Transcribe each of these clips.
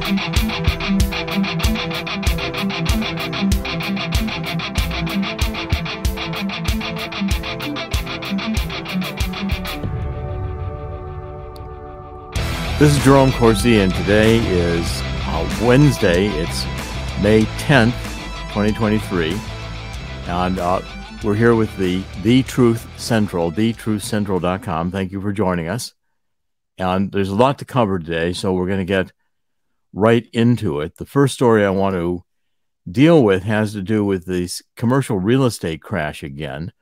This is Jerome Corsi, and today is Wednesday. It's May 10th, 2023, and we're here with the Truth Central, thetruthcentral.com. Thank you for joining us. And there's a lot to cover today, so we're going to get right into it. The first story I want to deal with has to do with this commercial real estate crash again.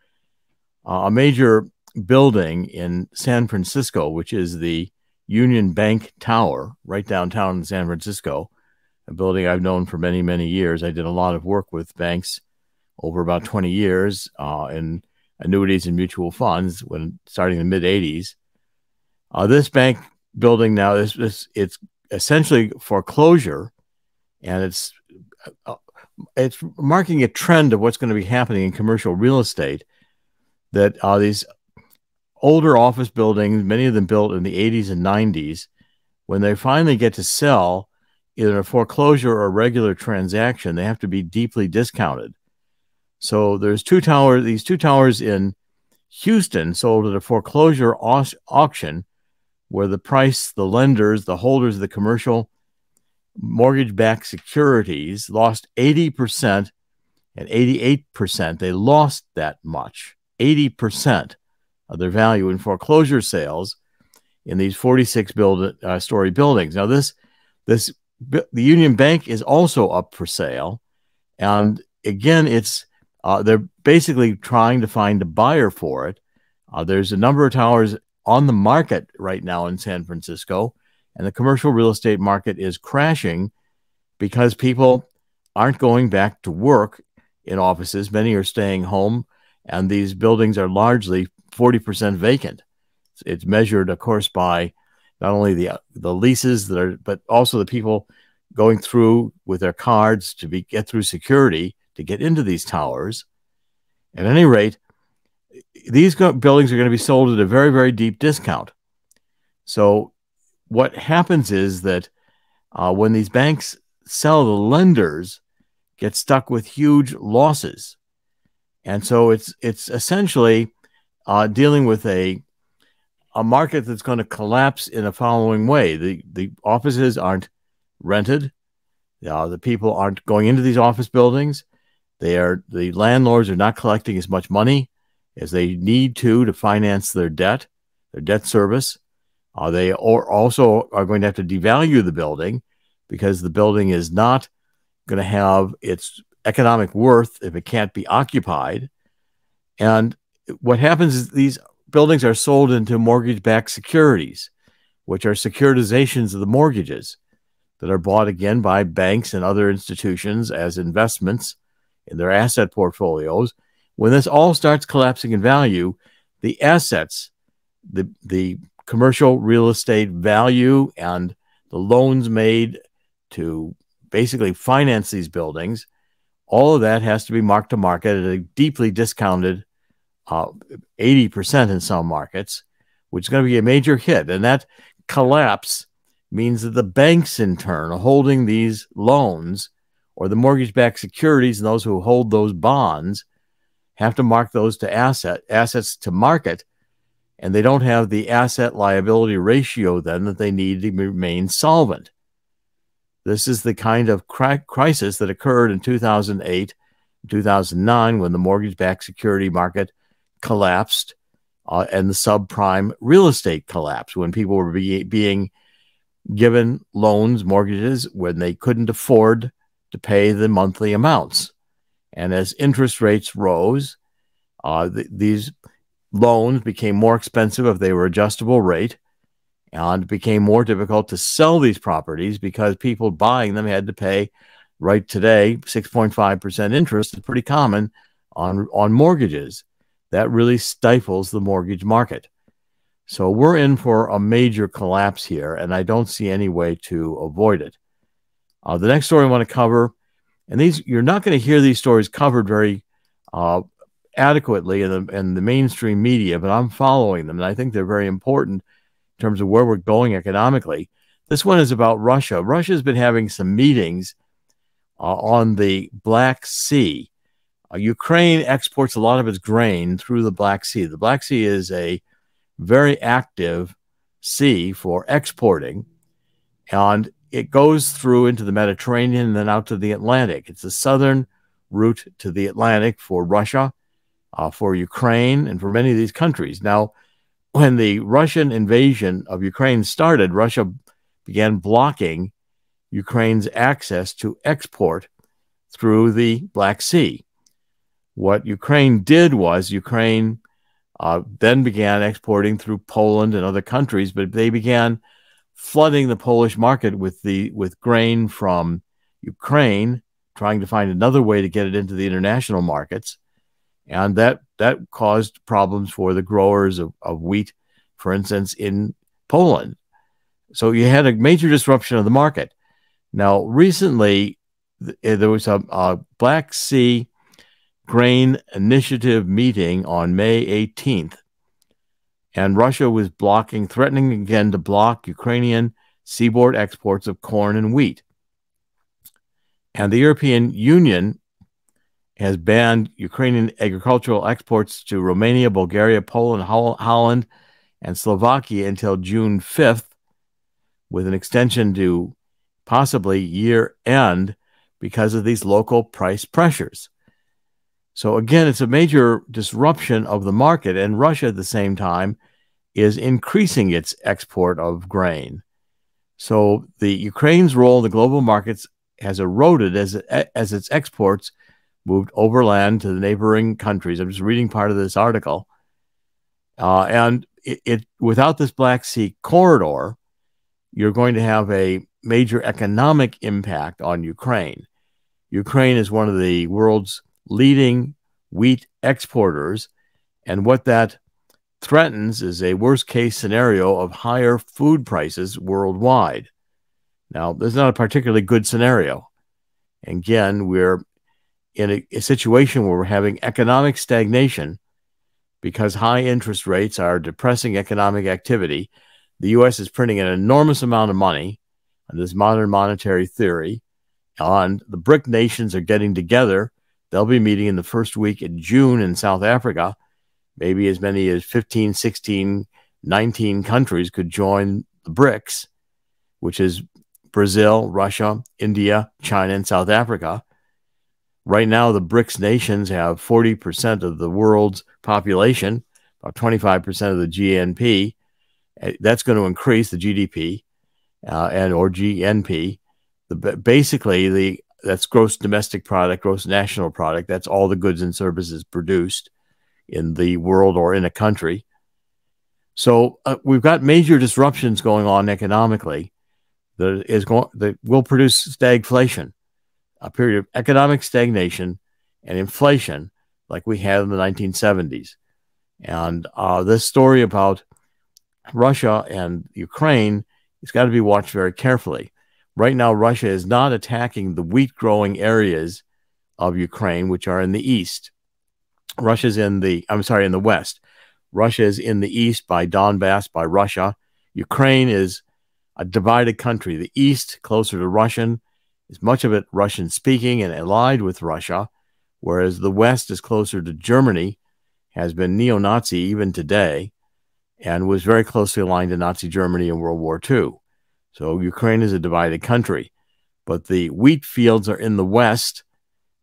A major building in San Francisco, which is the Union Bank Tower, right downtown in San Francisco, a building I've known for many, many years. I did a lot of work with banks over about 20 years in annuities and mutual funds when starting in the mid-'80s. This bank building now, it's essentially foreclosure, and it's marking a trend of what's going to be happening in commercial real estate, that these older office buildings, many of them built in the 80s and 90s, when they finally get to sell, either a foreclosure or a regular transaction, they have to be deeply discounted. So there's these two towers in Houston sold at a foreclosure auction where the price, the lenders, the holders of the commercial mortgage-backed securities lost 80% and 88%. They lost that much, 80%. Of their value in foreclosure sales in these 46-story buildings. Now, the Union Bank is also up for sale, and again, they're basically trying to find a buyer for it. There's a number of towers on the market right now in San Francisco, and the commercial real estate market is crashing because people aren't going back to work in offices. Many are staying home, and these buildings are largely 40% vacant. It's measured, of course, by not only the leases but also the people going through with their cards to get through security to get into these towers. At any rate, these buildings are going to be sold at a very, very deep discount. So what happens is that when these banks sell, the lenders get stuck with huge losses. And so it's essentially dealing with a market that's going to collapse in the following way. The offices aren't rented. The people aren't going into these office buildings. The landlords are not collecting as much money as they need to finance their debt service. They also are going to have to devalue the building because the building is not going to have its economic worth if it can't be occupied. And what happens is these buildings are sold into mortgage-backed securities, which are securitizations of the mortgages that are bought again by banks and other institutions as investments in their asset portfolios. When this all starts collapsing in value, the assets, the commercial real estate value and the loans made to basically finance these buildings, all of that has to be marked to market at a deeply discounted 80% in some markets, which is going to be a major hit. And that collapse means that the banks, in turn, are holding these loans, or the mortgage-backed securities and those who hold those bonds have to mark those to assets to market, and they don't have the asset liability ratio then that they need to remain solvent. This is the kind of crisis that occurred in 2008, 2009, when the mortgage-backed security market collapsed and the subprime real estate collapsed, when people were being given loans, mortgages, when they couldn't afford to pay the monthly amounts. And as interest rates rose, these loans became more expensive if they were adjustable rate, and it became more difficult to sell these properties because people buying them had to pay, right today, 6.5% interest is pretty common on mortgages. That really stifles the mortgage market. So we're in for a major collapse here, and I don't see any way to avoid it. The next story I want to cover, and you're not going to hear these stories covered very adequately in the mainstream media, but I'm following them, and I think they're very important in terms of where we're going economically. This one is about Russia. Russia's been having some meetings on the Black Sea. Ukraine exports a lot of its grain through the Black Sea. The Black Sea is a very active sea for exporting, and it goes through into the Mediterranean and then out to the Atlantic. It's the southern route to the Atlantic for Russia, for Ukraine, and for many of these countries. Now, when the Russian invasion of Ukraine started, Russia began blocking Ukraine's access to export through the Black Sea. What Ukraine did was Ukraine then began exporting through Poland and other countries, but they began flooding the Polish market with grain from Ukraine, trying to find another way to get it into the international markets. And that caused problems for the growers of wheat, for instance, in Poland. So you had a major disruption of the market. Now, recently, there was a Black Sea Grain Initiative meeting on May 18th, and Russia was threatening again to block Ukrainian seaboard exports of corn and wheat. And the European Union has banned Ukrainian agricultural exports to Romania, Bulgaria, Poland, Holland, and Slovakia until June 5th, with an extension to possibly year end because of these local price pressures. So again, it's a major disruption of the market, and Russia at the same time is increasing its export of grain. So the Ukraine's role in the global markets has eroded as its exports moved overland to the neighboring countries. I'm just reading part of this article. And without this Black Sea corridor, you're going to have a major economic impact on Ukraine. Ukraine is one of the world's leading wheat exporters, and what that threatens is a worst-case scenario of higher food prices worldwide. Now, this is not a particularly good scenario. Again, we're in a situation where we're having economic stagnation because high interest rates are depressing economic activity. The U.S. is printing an enormous amount of money on this modern monetary theory, and the BRIC nations are getting together. They'll be meeting in the first week in June in South Africa. Maybe as many as 15, 16, 19 countries could join the BRICS, which is Brazil, Russia, India, China, and South Africa. Right now, the BRICS nations have 40% of the world's population, about 25% of the GNP. That's going to increase the GDP or GNP. Basically, that's gross domestic product, gross national product. That's all the goods and services produced in the world or in a country. So we've got major disruptions going on economically that will produce stagflation, a period of economic stagnation and inflation like we had in the 1970s. And this story about Russia and Ukraine has got to be watched very carefully. Right now, Russia is not attacking the wheat-growing areas of Ukraine, which are in the east. Russia's in the west. Russia is in the east by Donbass, by Russia. Ukraine is a divided country. The east, closer to Russian, is much of it Russian-speaking and allied with Russia, whereas the west is closer to Germany, has been neo-Nazi even today, and was very closely aligned to Nazi Germany in World War II. So Ukraine is a divided country, but the wheat fields are in the west,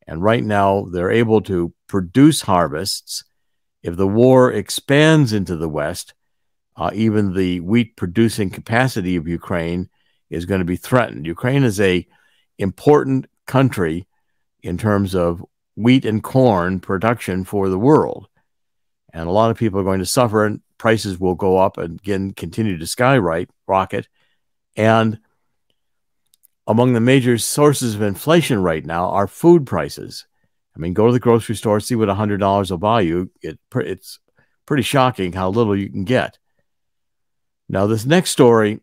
and right now they're able to produce harvests. If the war expands into the west, even the wheat producing capacity of Ukraine is going to be threatened. Ukraine is an important country in terms of wheat and corn production for the world. And a lot of people are going to suffer, and prices will go up and again continue to skyrocket. And among the major sources of inflation right now are food prices. I mean, go to the grocery store, see what $100 will buy you. It's pretty shocking how little you can get. Now, this next story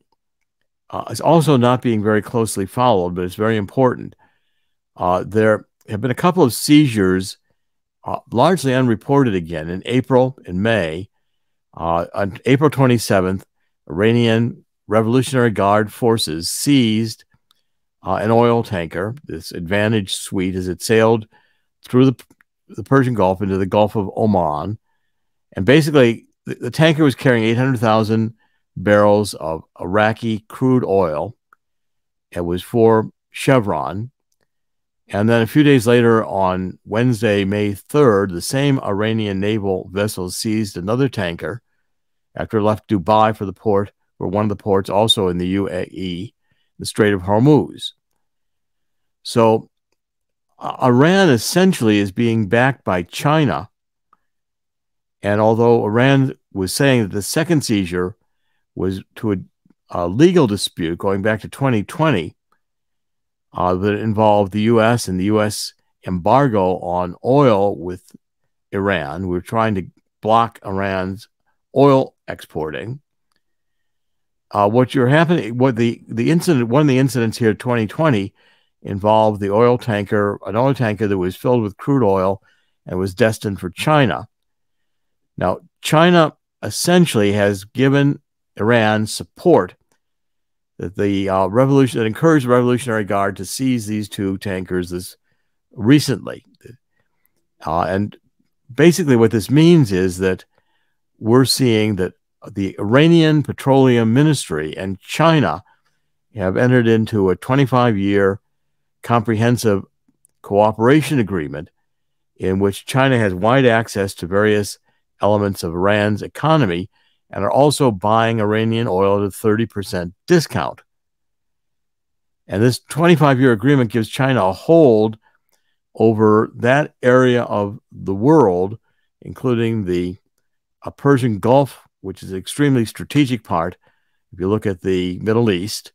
is also not being very closely followed, but it's very important. There have been a couple of seizures, largely unreported again, in April and May. On April 27th, Iranian Revolutionary Guard forces seized an oil tanker, this Advantage suite, as it sailed through the Persian Gulf into the Gulf of Oman. And basically, the tanker was carrying 800,000 barrels of Iraqi crude oil. It was for Chevron. And then a few days later, on Wednesday, May 3rd, the same Iranian naval vessel seized another tanker after it left Dubai for the port, or one of the ports also in the UAE, the Strait of Hormuz. So Iran essentially is being backed by China. And although Iran was saying that the second seizure was to a legal dispute going back to 2020 that involved the U.S. and the U.S. embargo on oil with Iran, we were trying to block Iran's oil exporting. One of the incidents here, 2020, involved the oil tanker, an oil tanker that was filled with crude oil and was destined for China. Now, China essentially has given Iran support that that encouraged the Revolutionary Guard to seize these two tankers recently. And basically what this means is that we're seeing that the Iranian Petroleum Ministry and China have entered into a 25-year comprehensive cooperation agreement in which China has wide access to various elements of Iran's economy and are also buying Iranian oil at a 30% discount. And this 25-year agreement gives China a hold over that area of the world, including the Persian Gulf, which is an extremely strategic part if you look at the Middle East.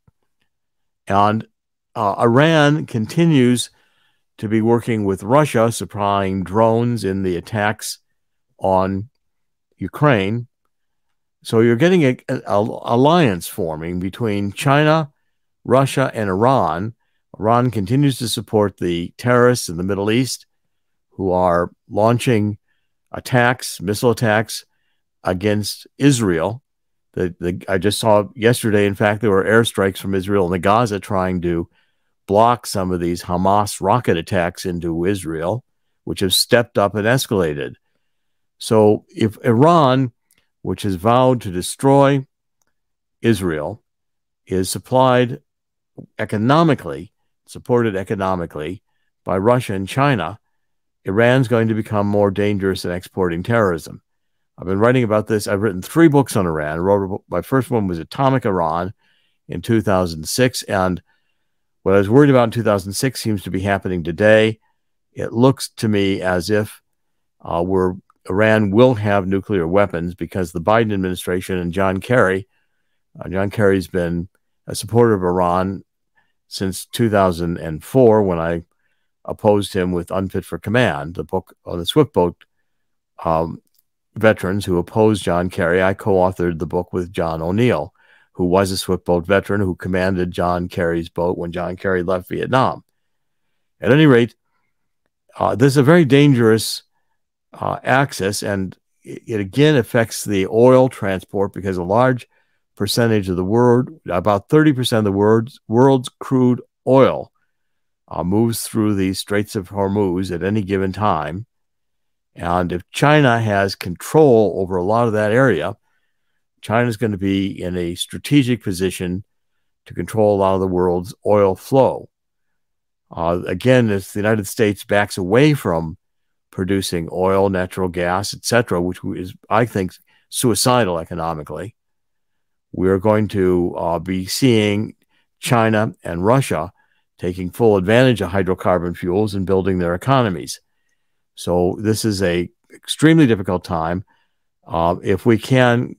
And Iran continues to be working with Russia, supplying drones in the attacks on Ukraine. So you're getting an alliance forming between China, Russia, and Iran. Iran continues to support the terrorists in the Middle East who are launching attacks, missile attacks against Israel. I just saw yesterday, in fact, there were airstrikes from Israel in the Gaza trying to block some of these Hamas rocket attacks into Israel, which have stepped up and escalated. So if Iran, which has vowed to destroy Israel, is supported economically by Russia and China, Iran's going to become more dangerous in exporting terrorism. I've been writing about this. I've written 3 books on Iran. My first one was Atomic Iran in 2006. And what I was worried about in 2006 seems to be happening today. It looks to me as if Iran will have nuclear weapons because the Biden administration and John Kerry's been a supporter of Iran since 2004 when I opposed him with Unfit for Command, the book on the Swiftboat veterans who opposed John Kerry. I co-authored the book with John O'Neill, who was a Swiftboat veteran who commanded John Kerry's boat when John Kerry left Vietnam. At any rate, this is a very dangerous axis, and it again affects the oil transport because a large percentage of the world, about 30% of the world's crude oil moves through the Straits of Hormuz at any given time. And if China has control over a lot of that area, China is going to be in a strategic position to control a lot of the world's oil flow. Again, as the United States backs away from producing oil, natural gas, etc., which is, I think, suicidal economically, we are going to be seeing China and Russia taking full advantage of hydrocarbon fuels and building their economies. So this is a extremely difficult time. If we can,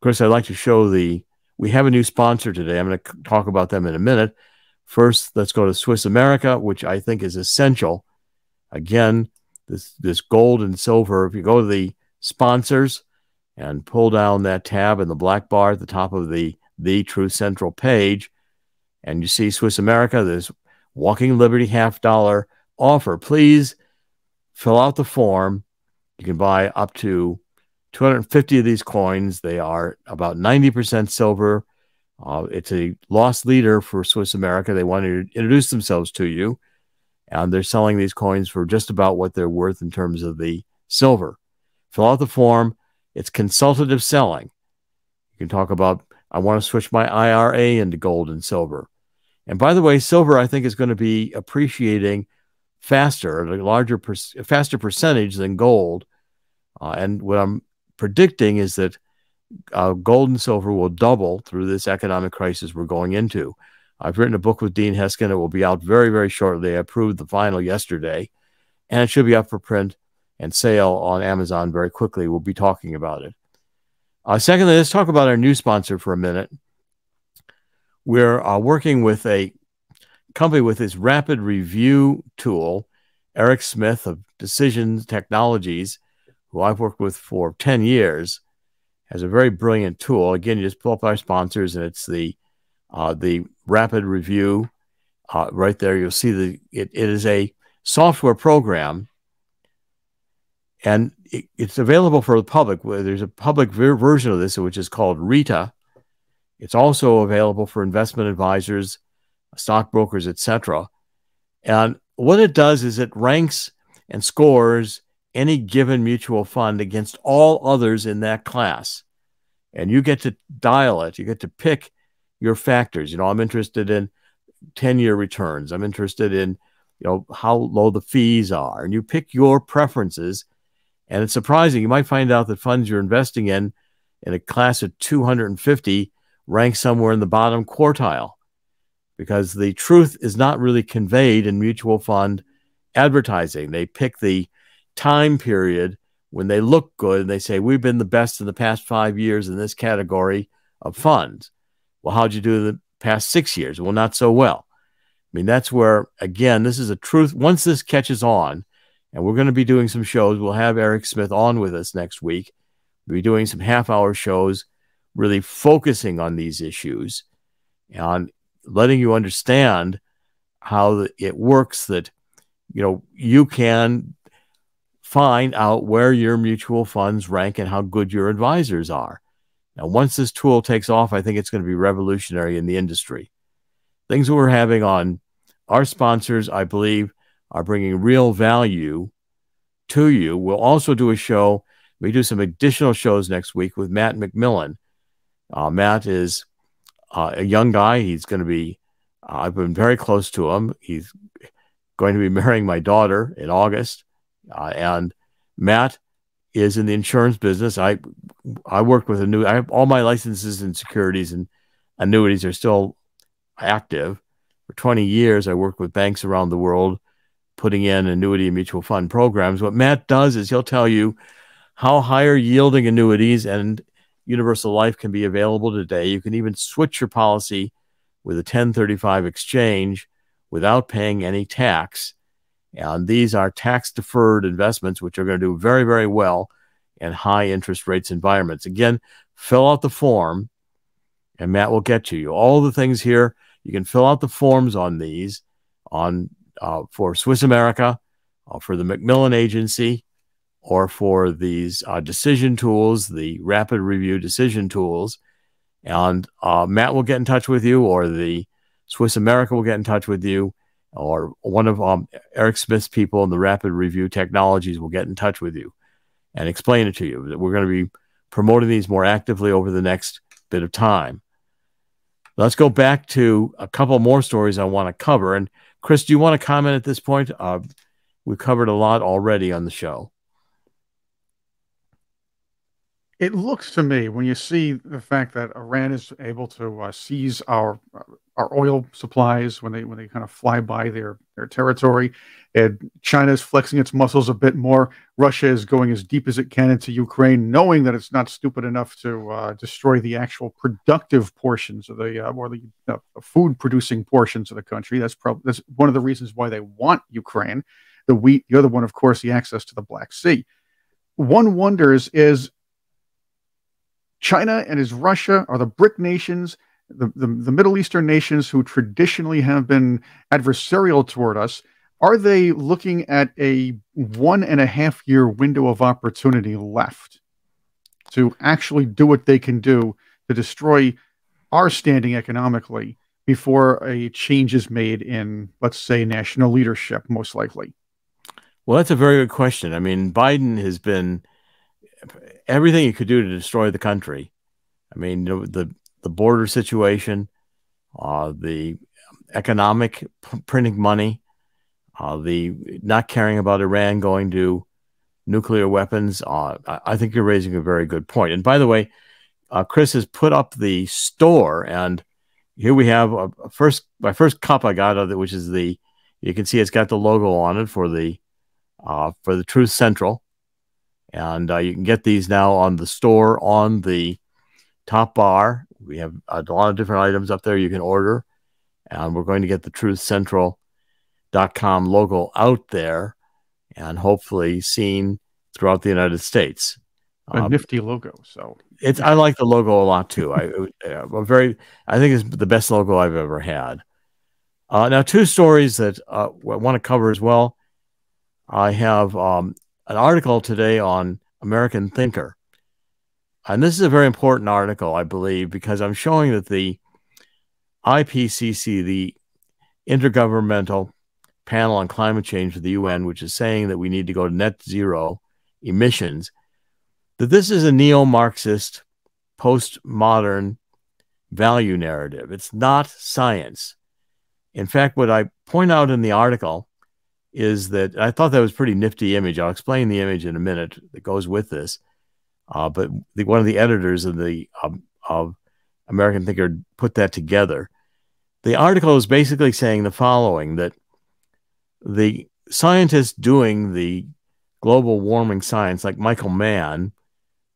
Chris, I'd like to show we have a new sponsor today. I'm going to talk about them in a minute. First, let's go to Swiss America, which I think is essential. Again, this gold and silver, if you go to the sponsors and pull down that tab in the black bar at the top of the Truth Central page, and you see Swiss America, there's Walking Liberty $50 offer. Please fill out the form. You can buy up to 250 of these coins. They are about 90% silver, It's a lost leader for Swiss America. They want to introduce themselves to you, and they're selling these coins for just about what they're worth in terms of the silver. Fill out the form. It's consultative selling. You can talk about, I want to switch my IRA into gold and silver. And by the way, silver, I think, is going to be appreciating faster, at a faster percentage than gold. And what I'm predicting is that gold and silver will double through this economic crisis we're going into. I've written a book with Dean Heskin. It will be out very, very shortly. I approved the final yesterday, and it should be up for print and sale on Amazon very quickly. We'll be talking about it. Secondly, let's talk about our new sponsor for a minute. We're working with a company with this rapid review tool, Eric Smith of Decision Technologies, who I've worked with for 10 years, has a very brilliant tool. Again, you just pull up our sponsors, and it's the rapid review. Right there, you'll see it is a software program, and it's available for the public. There's a public version of this, which is called Rita. It's also available for investment advisors, stockbrokers, etc. And what it does is it ranks and scores any given mutual fund against all others in that class. And you get to dial it. You get to pick your factors. I'm interested in 10-year returns. I'm interested in, how low the fees are. And you pick your preferences. And it's surprising. You might find out that funds you're investing in a class of 250 rank somewhere in the bottom quartile, because the truth is not really conveyed in mutual fund advertising. They pick the time period when they look good, and they say, we've been the best in the past 5 years in this category of funds. Well, how'd you do in the past 6 years? Well, not so well. I mean, that's where, again, this is a truth. Once this catches on, and we're going to be doing some shows, we'll have Eric Smith on with us next week. We'll be doing some half-hour shows really focusing on these issues and letting you understand how it works, that you can find out where your mutual funds rank and how good your advisors are. Now, once this tool takes off, I think it's going to be revolutionary in the industry. Things that we're having on our sponsors, I believe, are bringing real value to you. We'll also do a show. We do some additional shows next week with Matt McMillan. Matt is a young guy. He's going to be, I've been very close to him. He's going to be marrying my daughter in August. And Matt is in the insurance business. I work with I have all my licenses in securities and annuities are still active. For 20 years, I worked with banks around the world, putting in annuity and mutual fund programs. What Matt does is he'll tell you how higher yielding annuities and universal life can be available today. You can even switch your policy with a 1035 exchange without paying any tax. And these are tax-deferred investments, which are going to do very, very well in high interest rates environments. Again, fill out the form, and Matt will get to you. All the things here, you can fill out the forms on these for Swiss America, for the McMillan Agency, or for these decision tools, the rapid review decision tools. And Matt will get in touch with you, or the Swiss America will get in touch with you, or one of Eric Smith's people in the rapid review technologies will get in touch with you and explain it to you. We're going to be promoting these more actively over the next bit of time. Let's go back to a couple more stories I want to cover. And Chris, do you want to comment at this point? We've covered a lot already on the show. It looks to me, when you see the fact that Iran is able to seize our oil supplies when they kind of fly by their territory, and China is flexing its muscles a bit more. Russia is going as deep as it can into Ukraine, knowing that it's not stupid enough to destroy the actual productive portions of the food producing portions of the country. That's one of the reasons why they want Ukraine. The wheat, the other one, of course, the access to the Black Sea. One wonders, is China and is Russia, are the BRIC nations, the Middle Eastern nations who traditionally have been adversarial toward us, are they looking at a 1.5-year window of opportunity left to actually do what they can do to destroy are standing economically before a change is made in, let's say, national leadership, most likely? Well, that's a very good question. I mean, Biden has been everything he could do to destroy the country. I mean, the border situation, the economic printing money, the not caring about Iran going to nuclear weapons. I think you're raising a very good point. And by the way, Chris has put up the store, and here we have my first cup I got of it, which is you can see it's got the logo on it for the Truth Central, and you can get these now on the store on the top bar. We have a lot of different items up there you can order, and we're going to get the truthcentral.com logo out there and hopefully seen throughout the United States. A nifty logo. So I like the logo a lot too. I think it's the best logo I've ever had. Now, two stories that I want to cover as well. I have an article today on American Thinker. And this is a very important article, I believe, because I'm showing that the IPCC, the Intergovernmental Panel on Climate Change for the UN, which is saying that we need to go to net zero emissions, that this is a neo-Marxist, postmodern value narrative. It's not science. In fact, what I point out in the article is that I thought that was a pretty nifty image. I'll explain the image in a minute that goes with this. But one of the editors of American Thinker put that together. The article is basically saying the following, that the scientists doing the global warming science, like Michael Mann,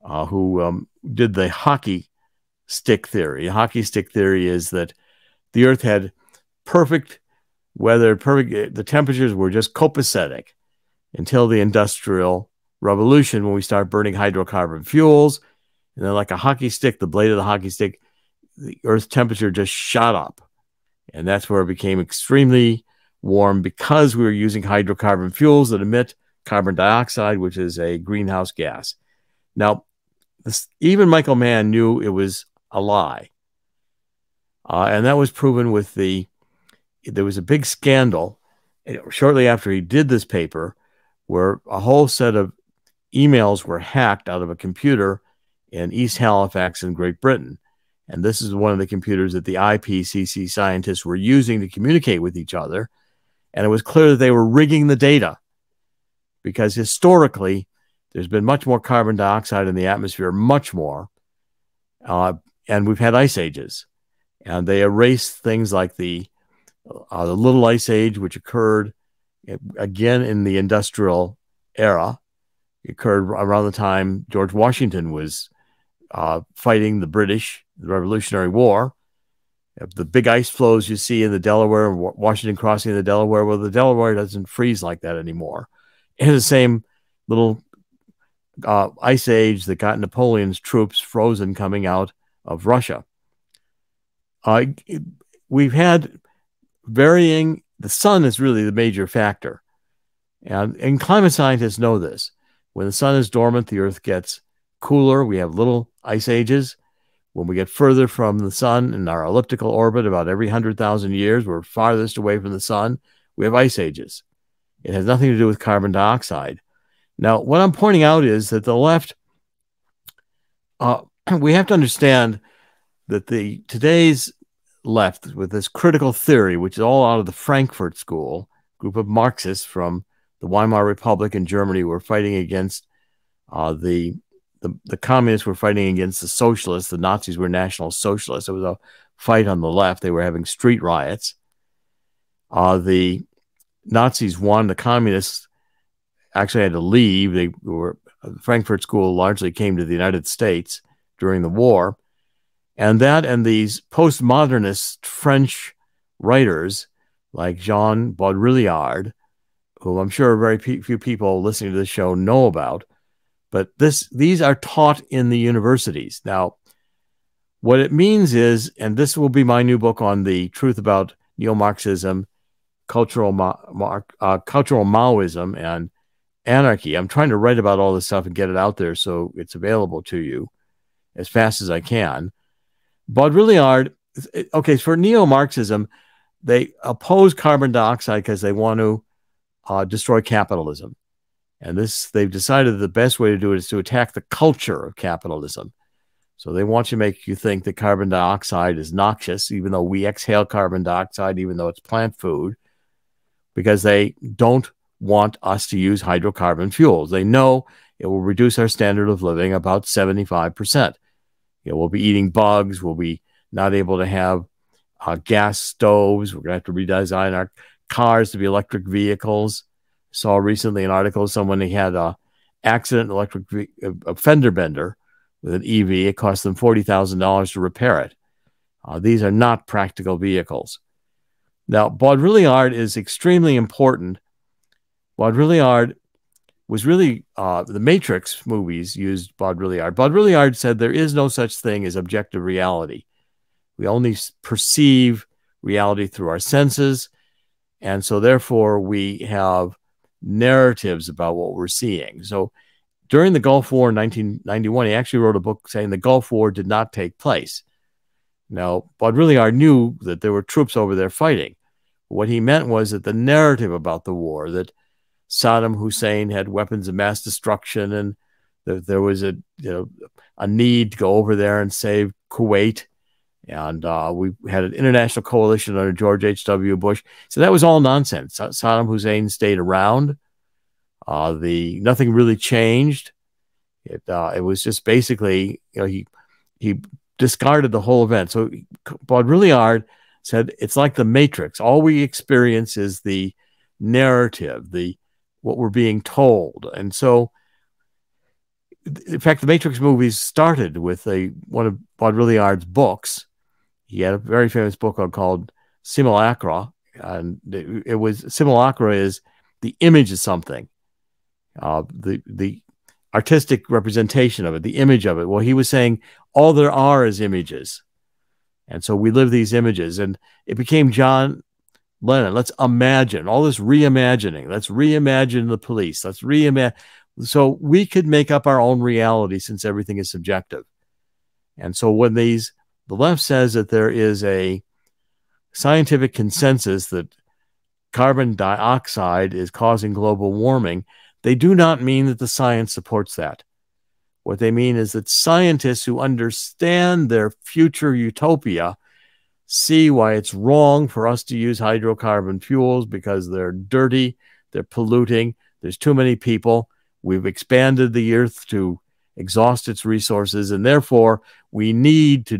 who did the hockey stick theory. Hockey stick theory is that the Earth had perfect weather, the temperatures were just copacetic until the Industrial Revolution, when we start burning hydrocarbon fuels. And then, like a hockey stick, the blade of the hockey stick, the Earth's temperature just shot up. And that's where it became extremely warm, because we were using hydrocarbon fuels that emit carbon dioxide, which is a greenhouse gas. Now, even Michael Mann knew it was a lie. And that was proven with there was a big scandal shortly after he did this paper, where a whole set of emails were hacked out of a computer in East Halifax in Great Britain. And this is one of the computers that the IPCC scientists were using to communicate with each other. And it was clear that they were rigging the data, because historically, there's been much more carbon dioxide in the atmosphere, much more. And we've had ice ages. And they erased things like the Little Ice Age, which occurred again in the industrial era. It occurred around the time George Washington was fighting the British, the Revolutionary War. The big ice flows you see in the Delaware, Washington crossing the Delaware, well, the Delaware doesn't freeze like that anymore. And the same little ice age that got Napoleon's troops frozen coming out of Russia. We've had varying, the sun is really the major factor. And climate scientists know this. When the sun is dormant, the Earth gets cooler. We have little ice ages. When we get further from the sun in our elliptical orbit, about every 100,000 years, we're farthest away from the sun, we have ice ages. It has nothing to do with carbon dioxide. Now, what I'm pointing out is that the left, we have to understand that today's left, with this critical theory, which is all out of the Frankfurt School, group of Marxists from the Weimar Republic in Germany, were fighting against the communists, were fighting against the socialists. The Nazis were National Socialists. It was a fight on the left. They were having street riots. The Nazis won. The communists actually had to leave. The Frankfurt School largely came to the United States during the war. And these postmodernist French writers like Jean Baudrillard, who I'm sure very few people listening to this show know about, but these are taught in the universities. Now, what it means is, and this will be my new book on the truth about neo-Marxism, cultural Maoism, and anarchy. I'm trying to write about all this stuff and get it out there so it's available to you as fast as I can. Baudrillard, okay, for neo-Marxism, they oppose carbon dioxide because they want to destroy capitalism. And they've decided the best way to do it is to attack the culture of capitalism. So they want to make you think that carbon dioxide is noxious, even though we exhale carbon dioxide, even though it's plant food, because they don't want us to use hydrocarbon fuels. They know it will reduce our standard of living about 75%. We'll be eating bugs. We'll be not able to have gas stoves. We're going to have to redesign our cars to be electric vehicles. Saw recently an article of someone who had a accident a fender bender with an EV. It cost them $40,000 to repair it. These are not practical vehicles. Now, Baudrillard is extremely important. Baudrillard was really, the Matrix movies used Baudrillard. Baudrillard said there is no such thing as objective reality. We only perceive reality through our senses, and so therefore we have narratives about what we're seeing. So during the Gulf War in 1991, he actually wrote a book saying the Gulf War did not take place. Now, Baudrillard knew that there were troops over there fighting. What he meant was that the narrative about the war, that Saddam Hussein had weapons of mass destruction, and that there was a need to go over there and save Kuwait, and we had an international coalition under George H.W. Bush. So that was all nonsense. Saddam Hussein stayed around. Nothing really changed. It was just basically, he discarded the whole event. So Baudrillard said it's like the Matrix. All we experience is the narrative, what we're being told. And so, in fact, the Matrix movies started with one of Baudrillard's books. He had a very famous book called Simulacra, and it was simulacra is the image of something, the artistic representation of it, the image of it. Well, he was saying all there are is images, and so we live these images, and it became John Lennon. Let's imagine all this reimagining. Let's reimagine the police. Let's reimagine. So we could make up our own reality since everything is subjective. And so when the left says that there is a scientific consensus that carbon dioxide is causing global warming, they do not mean that the science supports that. What they mean is that scientists who understand their future utopia see why it's wrong for us to use hydrocarbon fuels because they're dirty, they're polluting, there's too many people, we've expanded the earth to exhaust its resources, and therefore we need to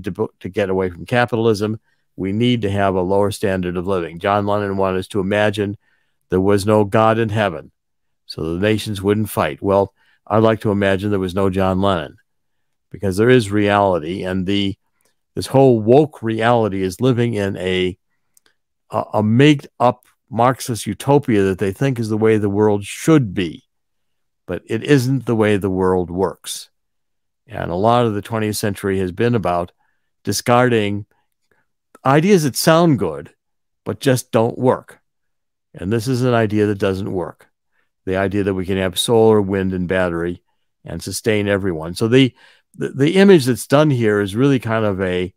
get away from capitalism. We need to have a lower standard of living. John Lennon wanted us to imagine there was no God in heaven, so the nations wouldn't fight. Well, I'd like to imagine there was no John Lennon, because there is reality, and this whole woke reality is living in a made-up Marxist utopia that they think is the way the world should be, but it isn't the way the world works. And a lot of the 20th century has been about discarding ideas that sound good, but just don't work. And this is an idea that doesn't work. The idea that we can have solar, wind, and battery and sustain everyone. So the image that's done here is really kind of a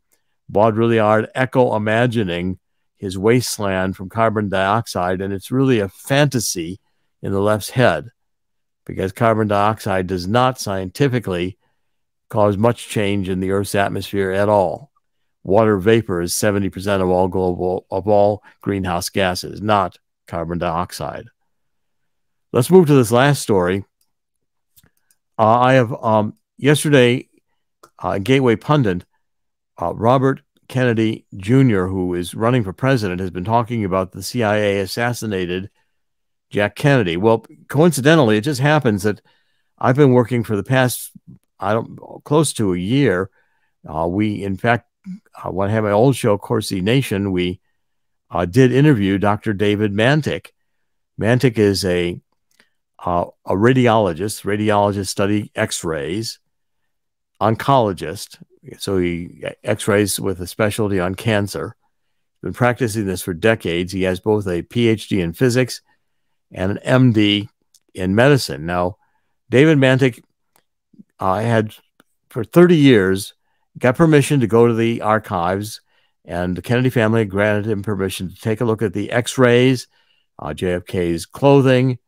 Baudrillard echo imagining his wasteland from carbon dioxide, and it's really a fantasy in the left's head, because carbon dioxide does not scientifically cause much change in the Earth's atmosphere at all. Water vapor is 70% of all greenhouse gases, not carbon dioxide. Let's move to this last story. I have yesterday, Gateway Pundit, Robert Kennedy Jr., who is running for president, has been talking about the CIA assassinated Jack Kennedy. Well, coincidentally, it just happens that I've been working for the past, close to a year. In fact, when I had my old show, Corsi Nation, we did interview Dr. David Mantik. Mantik is a radiologist. Radiologists study X-rays. Oncologist. So he X-rays with a specialty on cancer. Been practicing this for decades. He has both a PhD in physics and an MD in medicine. Now, David Mantik had for 30 years got permission to go to the archives, and the Kennedy family granted him permission to take a look at the X-rays, JFK's clothing,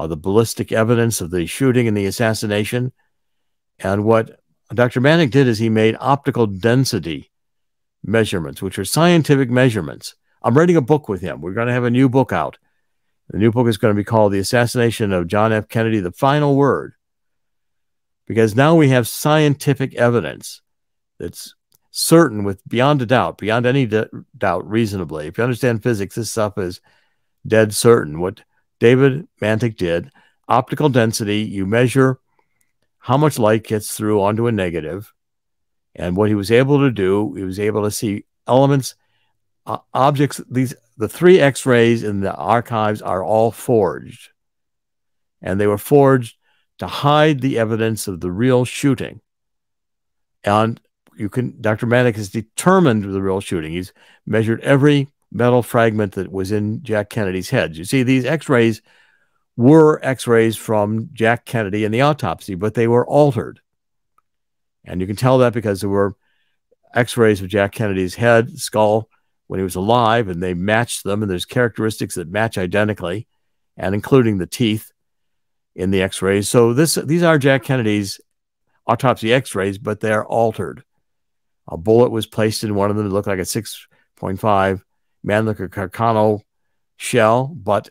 the ballistic evidence of the shooting and the assassination. And what Dr. Manick did is he made optical density measurements, which are scientific measurements. I'm writing a book with him. We're going to have a new book out. The new book is going to be called The Assassination of John F. Kennedy, The Final Word, because now we have scientific evidence that's certain, with beyond a doubt, beyond any doubt reasonably. If you understand physics, this stuff is dead certain. What David Mantik did, optical density, you measure how much light gets through onto a negative. And what he was able to do, he was able to see elements, objects. The 3 X-rays in the archives are all forged. And they were forged to hide the evidence of the real shooting. And Dr. Manick has determined the real shooting. He's measured every metal fragment that was in Jack Kennedy's head. You see, these X-rays were X-rays from Jack Kennedy in the autopsy, but they were altered. And you can tell that because there were X-rays of Jack Kennedy's head, skull, when he was alive, and they matched them, and there's characteristics that match identically, and including the teeth in the X-rays. So these are Jack Kennedy's autopsy X-rays, but they're altered. A bullet was placed in one of them that looked like a 6.5 Mannlicher Carcano shell, but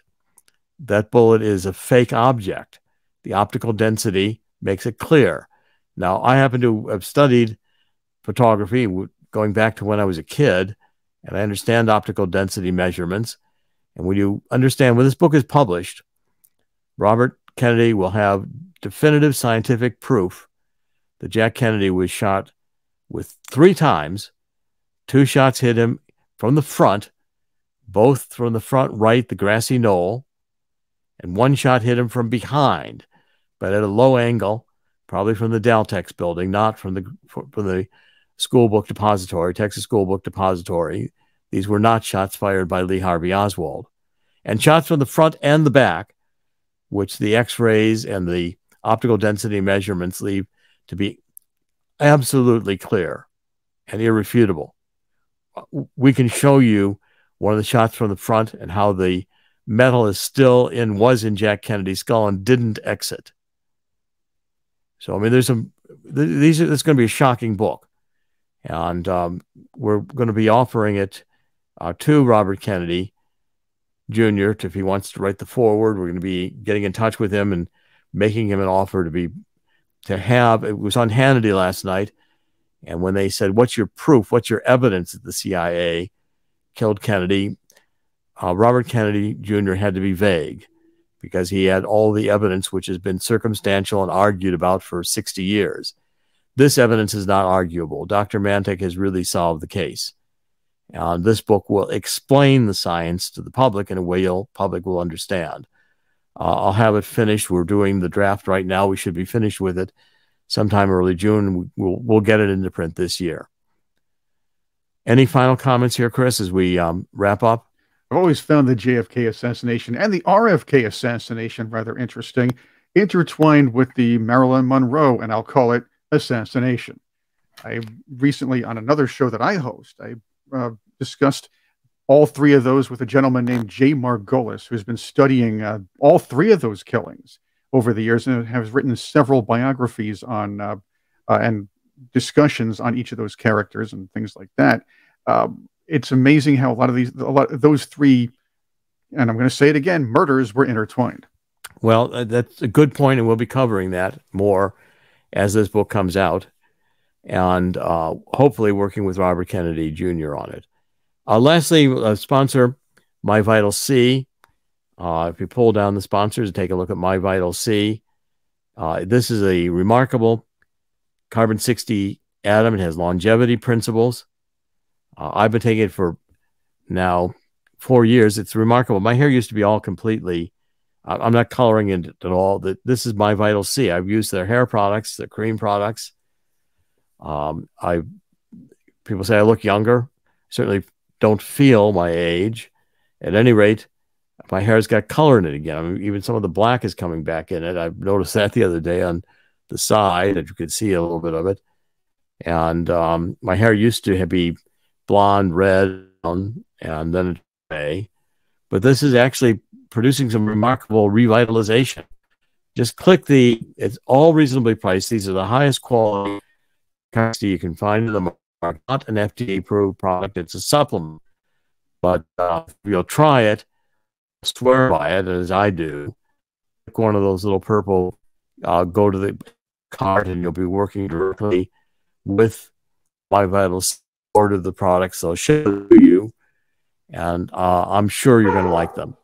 that bullet is a fake object. The optical density makes it clear. Now, I happen to have studied photography going back to when I was a kid, and I understand optical density measurements. And when you understand, when this book is published, Robert Kennedy will have definitive scientific proof that Jack Kennedy was shot with 3 times. 2 shots hit him from the front, both from the front right, the grassy knoll, and 1 shot hit him from behind, but at a low angle, probably from the Daltex building, not from the school book depository, Texas School Book Depository. These were not shots fired by Lee Harvey Oswald. And shots from the front and the back, which the X-rays and the optical density measurements leave to be absolutely clear and irrefutable. We can show you one of the shots from the front and how the metal was in Jack Kennedy's skull and didn't exit. So, I mean, this is going to be a shocking book. And we're going to be offering it to Robert Kennedy Jr. If he wants to write the foreword. We're going to be getting in touch with him and making him an offer to have. It was on Hannity last night. And when they said, what's your proof? What's your evidence that the CIA killed Kennedy? Robert Kennedy Jr. had to be vague because he had all the evidence, which has been circumstantial and argued about for 60 years. This evidence is not arguable. Dr. Mantik has really solved the case. This book will explain the science to the public in a way the public will understand. I'll have it finished. We're doing the draft right now. We should be finished with it sometime early June. We'll get it into print this year. Any final comments here, Chris, as we wrap up? I've always found the JFK assassination and the RFK assassination rather interesting, intertwined with the Marilyn Monroe, and I'll call it, assassination. I recently, on another show that I host, I discussed all 3 of those with a gentleman named Jay Margolis, who's been studying all 3 of those killings over the years and has written several biographies on and discussions on each of those characters and things like that. It's amazing how a lot of those 3, and I'm going to say it again, murders were intertwined. Well, that's a good point, and we'll be covering that more as this book comes out, and hopefully working with Robert Kennedy Jr. on it. Lastly, sponsor My Vital C. If you pull down the sponsors and take a look at My Vital C, this is a remarkable carbon-60 atom. It has longevity principles. I've been taking it for now 4 years. It's remarkable. My hair used to be all completely, I'm not coloring it at all. This is My Vital C. I've used their hair products, their cream products. People say I look younger. Certainly don't feel my age. At any rate, my hair's got color in it again. I mean, even some of the black is coming back in it. I've noticed that the other day on the side, that you could see a little bit of it. And my hair used to be blonde, red, and then gray. But this is actually producing some remarkable revitalization. Just click it's all reasonably priced. These are the highest quality you can find in the market. Not an FDA-approved product. It's a supplement. But if you'll try it, swear by it, as I do. Click one of those little purple, go to the cart, and you'll be working directly with My Vital, order the products. They'll ship it to you, and I'm sure you're going to like them.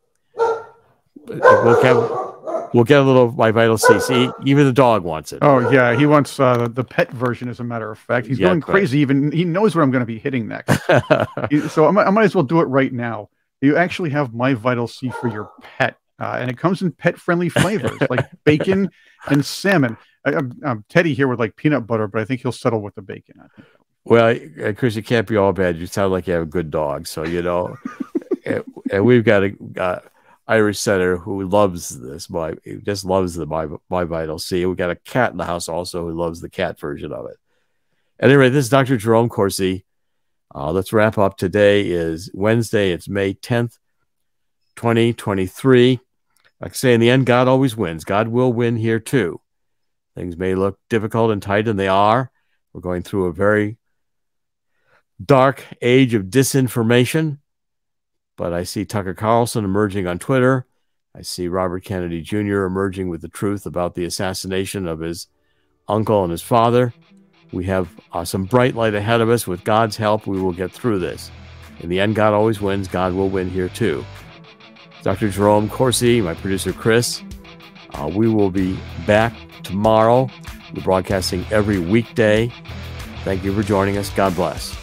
We'll get a little My Vital C. See, even the dog wants it. Oh yeah, he wants the pet version. As a matter of fact, he's going crazy. Even he knows what I'm going to be hitting next. So I might as well do it right now. You actually have My Vital C for your pet, and it comes in pet-friendly flavors like bacon and salmon. Teddy here would like peanut butter, but I think he'll settle with the bacon. I think. Well, Chris, you can't be all bad. You sound like you have a good dog, so and we've got a Irish setter who loves this. He just loves the My Vital C. We've got a cat in the house also who loves the cat version of it. Anyway, this is Dr. Jerome Corsi. Let's wrap up. Today is Wednesday. It's May 10th, 2023. Like I say, in the end, God always wins. God will win here too. Things may look difficult and tight, and they are. We're going through a very dark age of disinformation. But I see Tucker Carlson emerging on Twitter. I see Robert Kennedy Jr. emerging with the truth about the assassination of his uncle and his father. We have some bright light ahead of us. With God's help, we will get through this. In the end, God always wins. God will win here too. Dr. Jerome Corsi, my producer Chris. We will be back tomorrow. We're broadcasting every weekday. Thank you for joining us. God bless.